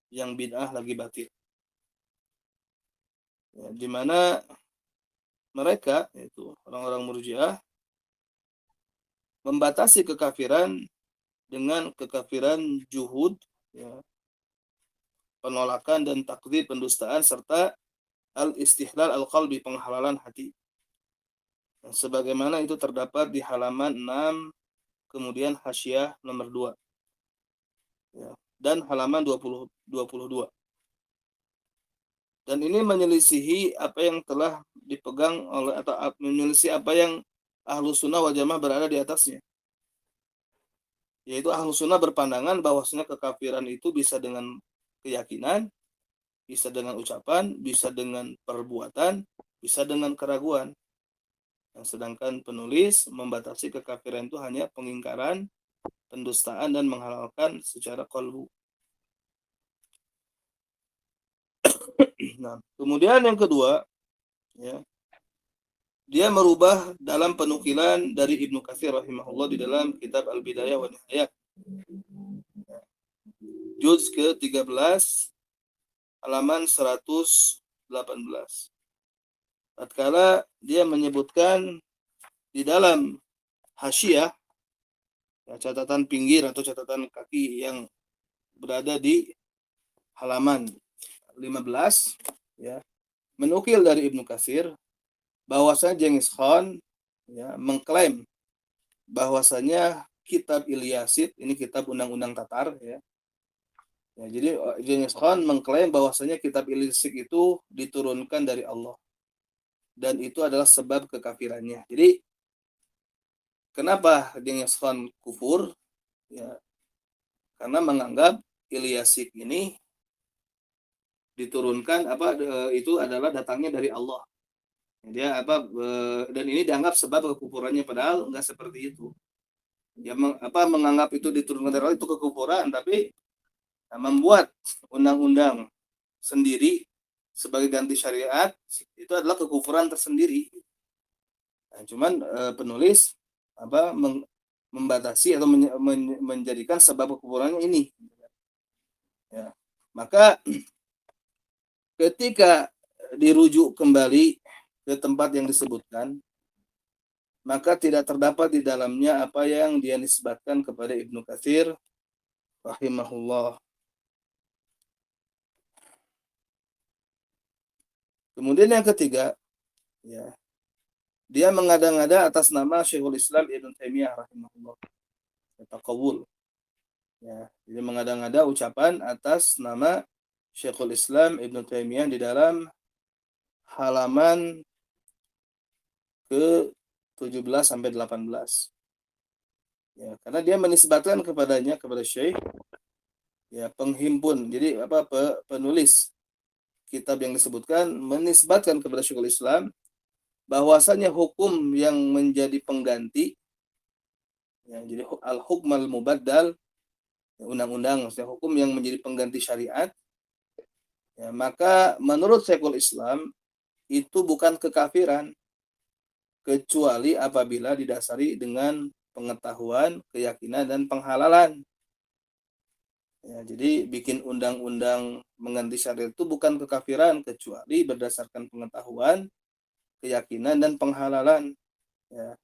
yang bid'ah lagi batil, ya, di mana mereka, yaitu orang-orang Murji'ah, membatasi kekafiran dengan kekafiran juhud, ya, penolakan dan takdzib, pendustaan, serta al-istihlal al-qalbi, penghalalan hati. Sebagaimana itu terdapat di halaman 6, kemudian hasyiah nomor 2, ya, dan halaman 22. Dan ini menyelisihi apa yang telah dipegang oleh, atau menyelisih apa yang Ahlus Sunnah wal Jamaah berada di atasnya. Yaitu Ahlus Sunnah berpandangan bahwasanya kekafiran itu bisa dengan keyakinan, bisa dengan ucapan, bisa dengan perbuatan, bisa dengan keraguan. Sedangkan penulis membatasi kekafiran itu hanya pengingkaran, pendustaan, dan menghalalkan secara qalbu. Nah, kemudian yang kedua, ya, dia merubah dalam penukilan dari Ibnu Katsir rahimahullah di dalam kitab Al-Bidayah wa Nihayah, juz ke-13 halaman 118. Tatkala dia menyebutkan di dalam hasyiah, ya, catatan pinggir atau catatan kaki yang berada di halaman 15, ya, menukil dari Ibnu Katsir bahwasanya Genghis Khan, ya, mengklaim bahwasanya kitab Ilyasit, ini kitab undang-undang Tatar, ya. Ya, jadi Genghis Khan mengklaim bahwasanya kitab Ilyasit itu diturunkan dari Allah dan itu adalah sebab kekafirannya. Jadi kenapa Genghis Khan kufur? Ya, karena menganggap Ilyasit ini diturunkan itu adalah datangnya dari Allah. Dia dan ini dianggap sebab kekufurannya, padahal enggak seperti itu. Ya menganggap itu diturunkan dari Allah itu kekufuran, tapi membuat undang-undang sendiri sebagai ganti syariat itu adalah kekufuran tersendiri. Nah, cuman penulis membatasi atau menjadikan sebab kekufurannya ini. Ya. Maka ketika dirujuk kembali ke tempat yang disebutkan, maka tidak terdapat di dalamnya apa yang dia nisbatkan kepada Ibnu Katsir rahimahullah. Kemudian yang ketiga, ya, dia mengada-ngada atas nama Syekhul Islam Ibnu Taimiyah rahimahullah. Taqawul. Ya, jadi mengada-ngada ucapan atas nama Syekhul Islam Ibnu Taimiyah di dalam halaman ke 17 sampai 18. Ya, karena dia menisbatkan kepadanya, kepada Syekh, ya, penghimpun. Jadi penulis kitab yang disebutkan menisbatkan kepada Syekhul Islam bahwasanya hukum yang menjadi pengganti, ya, jadi al-hukm al-mubaddal, undang-undang, hukum yang menjadi pengganti syariat, ya, maka menurut Syekhul Islam itu bukan kekafiran kecuali apabila didasari dengan pengetahuan, keyakinan, dan penghalalan. Ya, jadi bikin undang-undang mengganti syariat itu bukan kekafiran kecuali berdasarkan pengetahuan, keyakinan, dan penghalalan. Ya.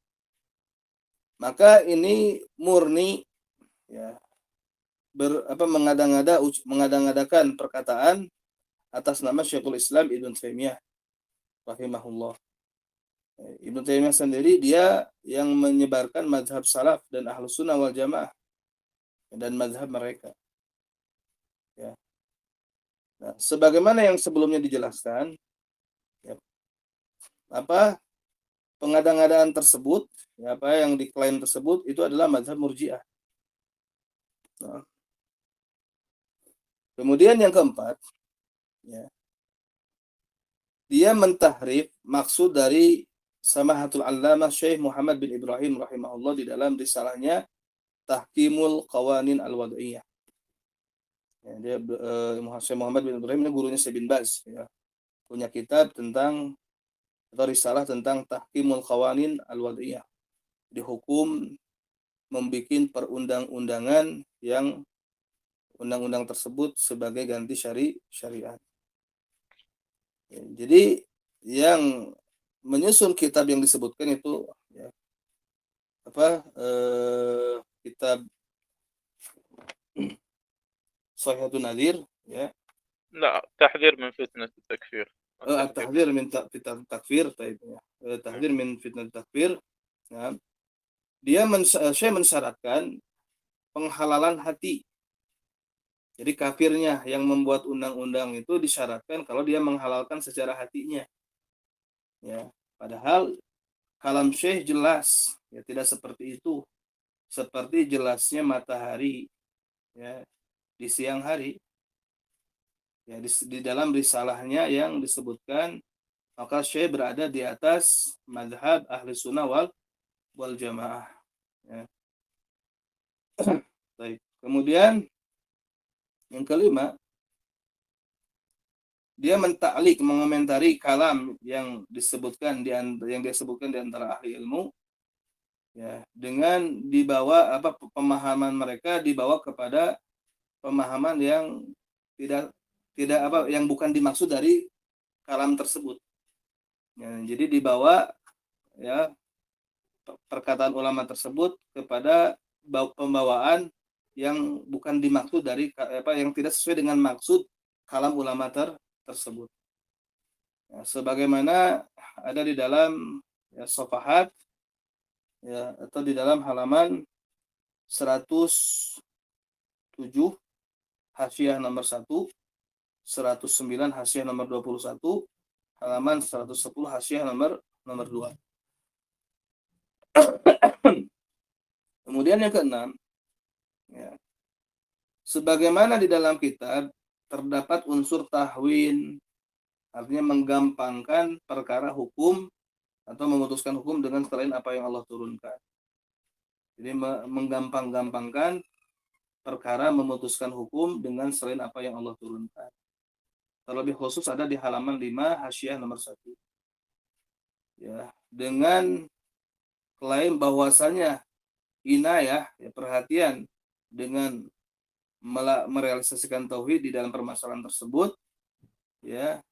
Maka ini murni, ya, mengada-ngadakan perkataan atas nama Syekhul Islam Ibnu Taimiyah rahimahullah. Ibnu Taimiyah sendiri dia yang menyebarkan mazhab salaf dan ahlus sunnah wal jamaah dan mazhab mereka. Ya. Nah, sebagaimana yang sebelumnya dijelaskan, ya, pengada-ngadaan tersebut, ya, yang diklaim tersebut itu adalah mazhab Murji'ah. Nah, kemudian yang keempat, ya, dia mentahrif maksud dari Samahatul Allamah Syekh Muhammad bin Ibrahim rahimahullah di dalam risalahnya Tahkimul Qawanin Al-Wad'iyah. Ya, dia Syekh Muhammad bin Ibrahim ini gurunya Syekh bin Baz, ya, punya kitab tentang atau risalah tentang Tahkimul Qawanin Al-Wad'iyah. Dihukum membuat perundang-undangan yang undang-undang tersebut sebagai ganti syariat. Ya, jadi yang menyusun kitab yang disebutkan itu, ya, kitab Sahihatun Nadir, ya. لا، تحذير من فتنة التكفير. التحذير من فتنة التكفير, طيب, ya. Tahdzir min fitnah takfir. Ya. Saya mensyaratkan penghalalan hati. Jadi kafirnya yang membuat undang-undang itu disyaratkan kalau dia menghalalkan secara hatinya. Ya, padahal kalam Syekh jelas, ya, tidak seperti itu. Seperti jelasnya matahari, ya, di siang hari. Ya, di dalam risalahnya yang disebutkan, maka Syekh berada di atas mazhab ahli sunnah wal jamaah. Ya. Baik. Kemudian yang kelima, dia mentaklik, mengomentari kalam yang disebutkan di antara ahli ilmu, ya, dengan dibawa pemahaman mereka dibawa kepada pemahaman yang tidak yang bukan dimaksud dari kalam tersebut. Ya, jadi dibawa, ya, perkataan ulama tersebut kepada pembawaan yang bukan dimaksud dari yang tidak sesuai dengan maksud kalam ulama tersebut. Ya, sebagaimana ada di dalam Sofahat atau di dalam halaman 107 Hasyiah nomor 1, 109 Hasyiah nomor 21, halaman 110 Hasyiah nomor 2. Kemudian yang keenam, sebagaimana di dalam kitab terdapat unsur tahwin, artinya menggampangkan perkara hukum atau memutuskan hukum dengan selain apa yang Allah turunkan. Jadi menggampang-gampangkan perkara memutuskan hukum dengan selain apa yang Allah turunkan. Terlebih khusus ada di halaman 5 Hasyiah nomor 1. Ya, dengan klaim bahwasanya inayah, perhatian dengan merealisasikan tauhid di dalam permasalahan tersebut, ya,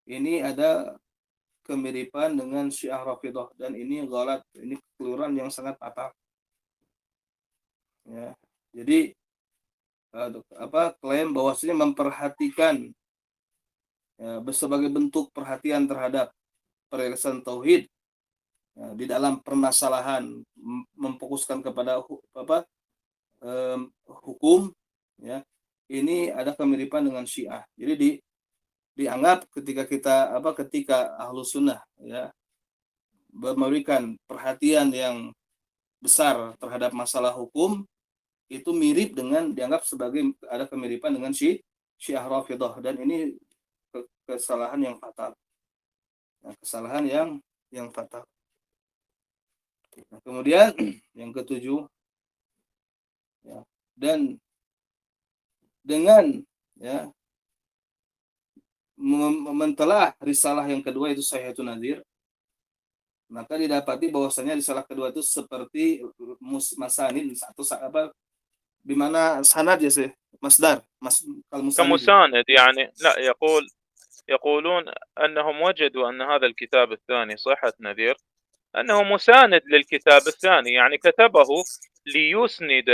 ini ada kemiripan dengan Syiah Rafidhah, dan ini ghalat, ini kekeliruan yang sangat fatal. Ya, jadi klaim bahwasanya memperhatikan, sebagai bentuk perhatian terhadap perealisan tauhid, di dalam permasalahan memfokuskan kepada hukum, ya, ini ada kemiripan dengan Syiah. Jadi dianggap ketika Ahlus Sunnah, ya, memberikan perhatian yang besar terhadap masalah hukum, itu mirip dengan, dianggap sebagai ada kemiripan dengan Syiah Rafidhah, dan ini kesalahan yang fatal. Nah, kesalahan yang fatal. Nah, kemudian yang ketujuh, ya, dan dengan, ya, mentelah risalah yang kedua itu Sahihun Nadzir, maka didapati bahwasanya risalah kedua itu seperti masanid atau bimana sanad ya sih, masdar, kalau musanid كمساند يعني. لا، يقولون أنهم وجدوا أن هذا الكتاب الثاني صحة نذير أنه مساند للكتاب الثاني، يعني كتبه ليسند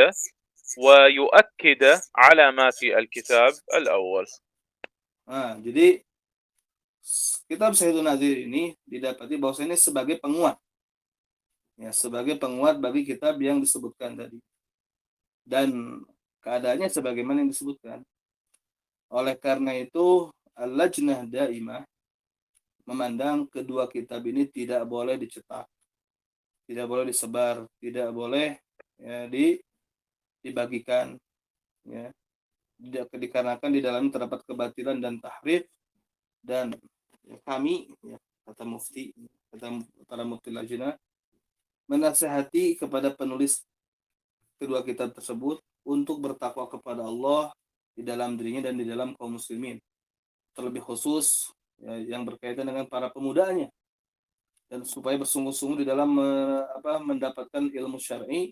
ويؤكد على ما في الكتاب الأول. Jadi kitab Sahihun Nadzir ini didapati bahwasanya sebagai penguat, ya, sebagai penguat bagi kitab yang disebutkan tadi, dan keadaannya sebagaimana yang disebutkan. Oleh karena itu Al-Lajnah Daimah memandang kedua kitab ini tidak boleh dicetak, tidak boleh disebar, tidak boleh, ya, dibagikan, ya, dikarenakan di dalam terdapat kebatilan dan tahrif, dan kami, ya, kata para mufti Lajnah, menasihati kepada penulis kedua kitab tersebut untuk bertakwa kepada Allah di dalam dirinya dan di dalam kaum muslimin, terlebih khusus, ya, yang berkaitan dengan para pemudanya, dan supaya bersungguh-sungguh di dalam mendapatkan ilmu syar'i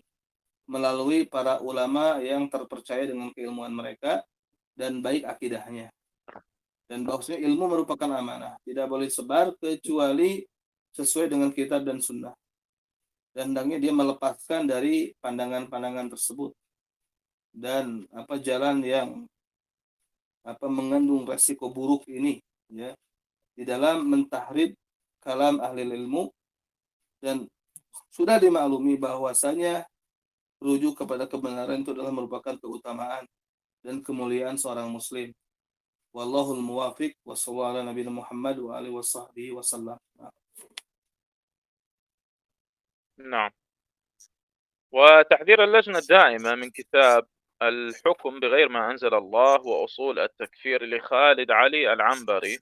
melalui para ulama yang terpercaya dengan keilmuan mereka dan baik akidahnya. Dan bahwasanya ilmu merupakan amanah, tidak boleh sebar kecuali sesuai dengan kitab dan sunnah. Dan hendaknya dia melepaskan dari pandangan-pandangan tersebut dan jalan yang mengandung resiko buruk ini, ya, di dalam mentahrib kalam ahli ilmu. Dan sudah dimaklumi bahwasanya rujuk kepada kebenaran itu adalah merupakan keutamaan dan kemuliaan seorang muslim. Wallahul muwafiq, wa sallallahu ala nabiyina Muhammad wa alihi wasahbihi wasallam. نعم. وتحذير اللجنة الدائمة من كتاب الحكم بغير ما أنزل الله وأصول التكفير لخالد علي العنبري،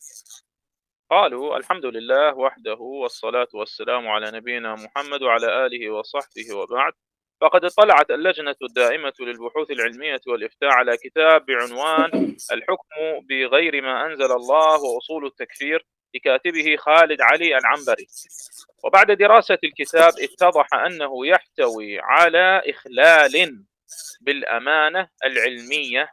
قالوا: الحمد لله وحده والصلاة والسلام على نبينا محمد وعلى آله وصحبه، وبعد، فقد اطلعت اللجنة الدائمة للبحوث العلمية والإفتاء على كتاب بعنوان الحكم بغير ما أنزل الله وأصول التكفير لكاتبه خالد علي العنبري. وبعد دراسة الكتاب اتضح أنه يحتوي على إخلال بالأمانة العلمية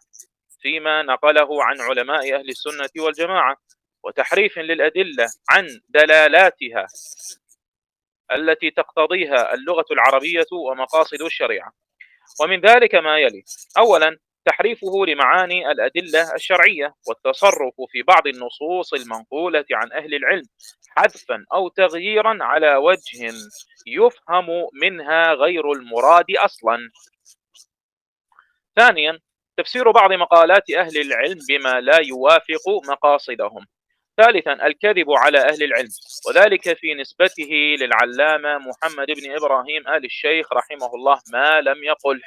فيما نقله عن علماء أهل السنة والجماعة، وتحريف للأدلة عن دلالاتها التي تقتضيها اللغة العربية ومقاصد الشريعة. ومن ذلك ما يلي: أولا، تحريفه لمعاني الأدلة الشرعية والتصرف في بعض النصوص المنقولة عن أهل العلم حذفا أو تغييرا على وجه يفهم منها غير المراد أصلا. ثانيا، تفسير بعض مقالات أهل العلم بما لا يوافق مقاصدهم. ثالثا، الكذب على أهل العلم، وذلك في نسبته للعلامة محمد بن إبراهيم آل الشيخ رحمه الله ما لم يقله.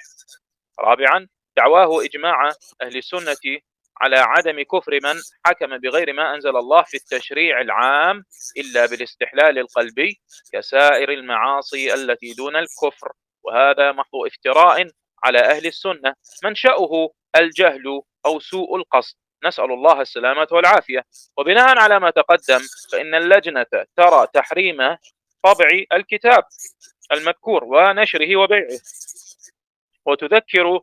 رابعا، دعواه إجماع أهل السنة على عدم كفر من حكم بغير ما أنزل الله في التشريع العام إلا بالاستحلال القلبي كسائر المعاصي التي دون الكفر، وهذا محض افتراء على أهل السنة منشأه الجهل أو سوء القصد، نسأل الله السلامة والعافية. وبناء على ما تقدم فإن اللجنة ترى تحريم طبع الكتاب المذكور ونشره وبيعه، وتذكر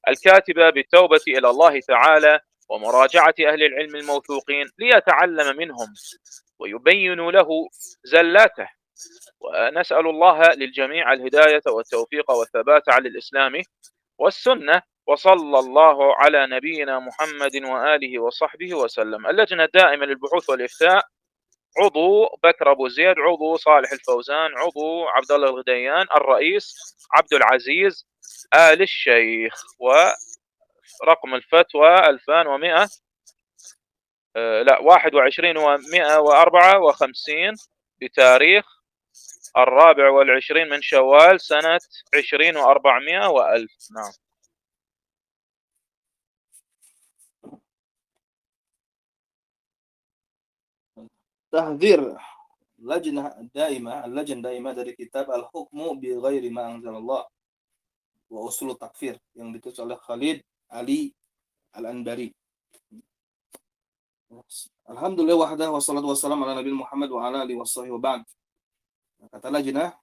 الكاتب بالتوبة إلى الله تعالى ومراجعة أهل العلم الموثوقين ليتعلم منهم ويبين له زلاته. ونسأل الله للجميع الهداية والتوفيق والثبات على الإسلام والسنة، وصلى الله على نبينا محمد وآله وصحبه وسلم. اللجنة الدائمة للبحوث والإفتاء: عضو بكر أبو زيد، عضو صالح الفوزان، عضو عبد الله الغديان، الرئيس عبد العزيز آل الشيخ. ورقم الفتوى 2100 21,154 بتاريخ 24 من شوال سنة 20,400 وألف. نعم. Tahdzir اللجنة الدائمة dari kitab Al-Hukmu bi Ghairi Ma Anzalallah wa Usul Takfir yang ditulis oleh Khalid Ali Al-Anbari. Alhamdulillah wahdah wassalatu wassalamu ala Nabi Muhammad wa ala alihi washabihi wa ba'd. Kata lajnah,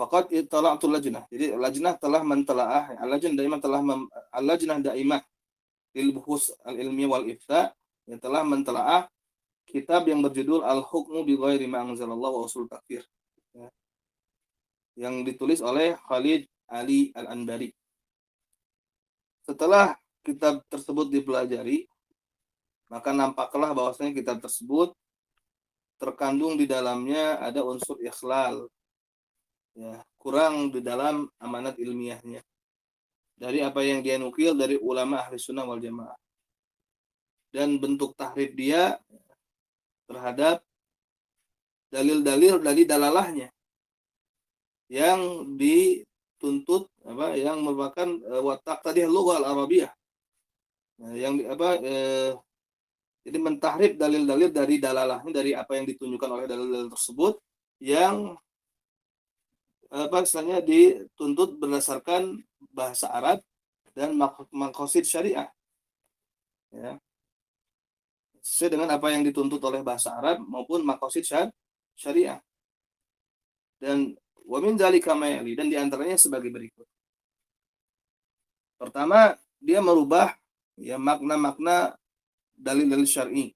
faqad ittala'tu lajnah. Jadi lajnah telah mentelaah, al-lajnah daimah lil buhus al-ilmiyah wal ifta, yang telah mentelaah kitab yang berjudul Al-Hukmu bi Ghairi Ma Anzalallah wa Usul Takfir, yang ditulis oleh Khalid Ali Al-Anbari. Setelah kitab tersebut dipelajari, maka nampaklah bahwasanya kitab tersebut terkandung di dalamnya ada unsur ikhlal, kurang di dalam amanat ilmiahnya dari apa yang dia nukil dari ulama ahli sunnah wal jamaah, dan bentuk tahrif dia terhadap dalil-dalil dari dalalahnya yang dituntut yang merupakan watak tadi lughah al-arabiyah, jadi mentahrif dalil-dalil dari dalalahnya, dari apa yang ditunjukkan oleh dalil-dalil tersebut yang misalnya dituntut berdasarkan bahasa Arab dan maqasid syariah, sesuai dengan apa yang dituntut oleh bahasa Arab maupun maqasid syariah. Dan wa min dzalika ma yali, dan diantaranya sebagai berikut. Pertama, dia merubah makna-makna dalil-dalil syar'i,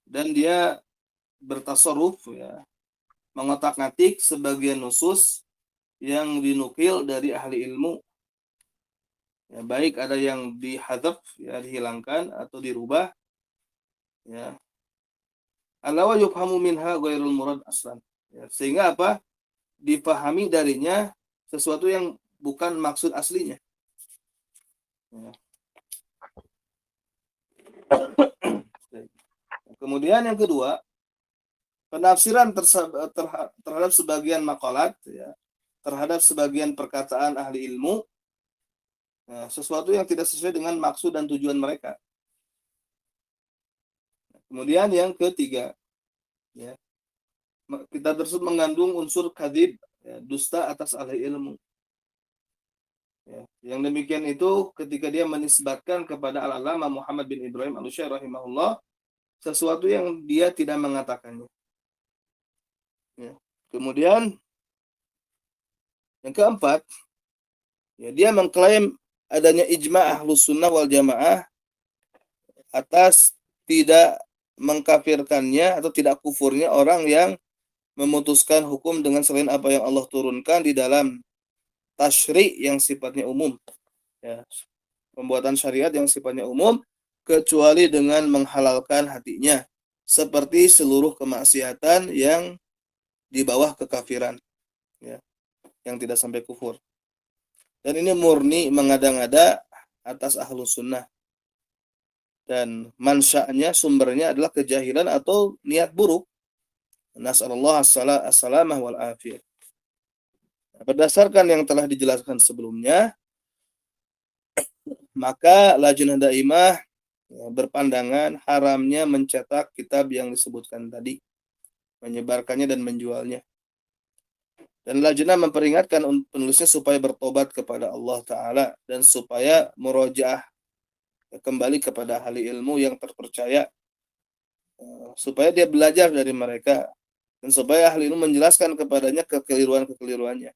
dan dia bertasarruf, mengotak-ngatik sebagian nusus yang dinukil dari ahli ilmu, baik ada yang dihadzaf, dihilangkan atau dirubah, alawa yufhamu minha ghairul murad aslan, sehingga dipahami darinya sesuatu yang bukan maksud aslinya. Kemudian yang kedua, penafsiran terhadap sebagian maqalat, terhadap sebagian perkataan ahli ilmu, sesuatu yang tidak sesuai dengan maksud dan tujuan mereka. Kemudian yang ketiga, kitab tersebut mengandung unsur kadzib, dusta atas ahli ilmu. Yang demikian itu ketika dia menisbatkan kepada al-allamah Muhammad bin Ibrahim al-Syekh rahimahullah sesuatu yang dia tidak mengatakannya. Kemudian yang keempat, dia mengklaim adanya ijma' ahlus sunnah wal jamaah atas tidak mengkafirkannya atau tidak kufurnya orang yang memutuskan hukum dengan selain apa yang Allah turunkan di dalam tasyri' yang sifatnya umum, ya, pembuatan syariat yang sifatnya umum, kecuali dengan menghalalkan hatinya, seperti seluruh kemaksiatan yang di bawah kekafiran, ya, yang tidak sampai kufur. Dan ini murni mengada-ngada atas ahlus sunnah, dan mansa'nya, sumbernya adalah kejahilan atau niat buruk. Nas'alullah as-salamah wal afiyah. Berdasarkan yang telah dijelaskan sebelumnya, maka Lajnah Daimah berpandangan haramnya mencetak kitab yang disebutkan tadi, menyebarkannya dan menjualnya. Dan Lajnah memperingatkan penulisnya supaya bertobat kepada Allah Ta'ala dan supaya murojaah kembali kepada ahli ilmu yang terpercaya, supaya dia belajar dari mereka dan supaya ahli ilmu menjelaskan kepadanya kekeliruan-kekeliruannya.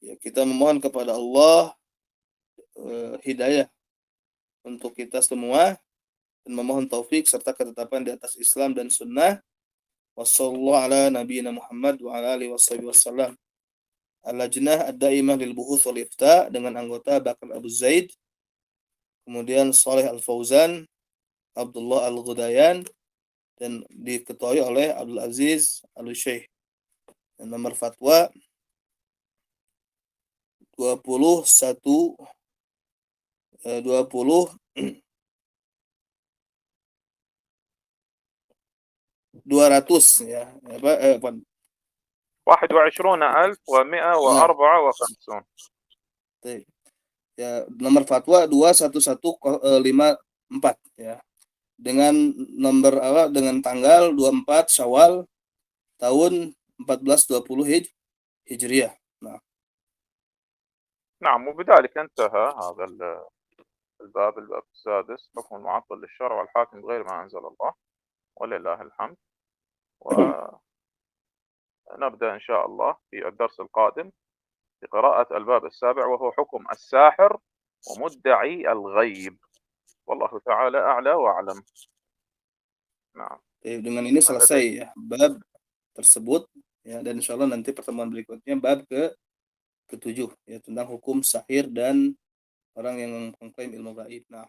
Ya, kita memohon kepada Allah hidayah untuk kita semua dan memohon taufik serta ketetapan di atas Islam dan sunnah. Wassallallahu ala nabiyina Muhammad wa ala alihi wasallam. Al-Lajnah Ad-Daimah lil Buhuth wal Ifta dengan anggota Bakar Abu Zaid, kemudian Saleh Al-Fauzan, Abdullah Al-Ghudayan, dan diketuai oleh Abdul Aziz Al-Syekh. Nomor fatwa 21 20 200 ya, apa 21154. ya, nomor fatwa 21154 ya, dengan nomor dengan tanggal 24 Syawal tahun 1420 Hijriah. نعم، وبذلك انتهى هذا الباب السادس، حكم المعطل للشرع والحاكم بغير ما أنزل الله، ولله الحمد. ونبدأ إن شاء الله في الدرس القادم بقراءة الباب السابع، وهو حكم الساحر ومدعي الغيب، والله تعالى أعلى وأعلم. Nah, dengan ini selesai ya bab tersebut ya, dan insyaallah nanti pertemuan berikutnya bab ke-7 ya, tentang hukum sahir dan orang yang mengklaim ilmu gaib. Nah,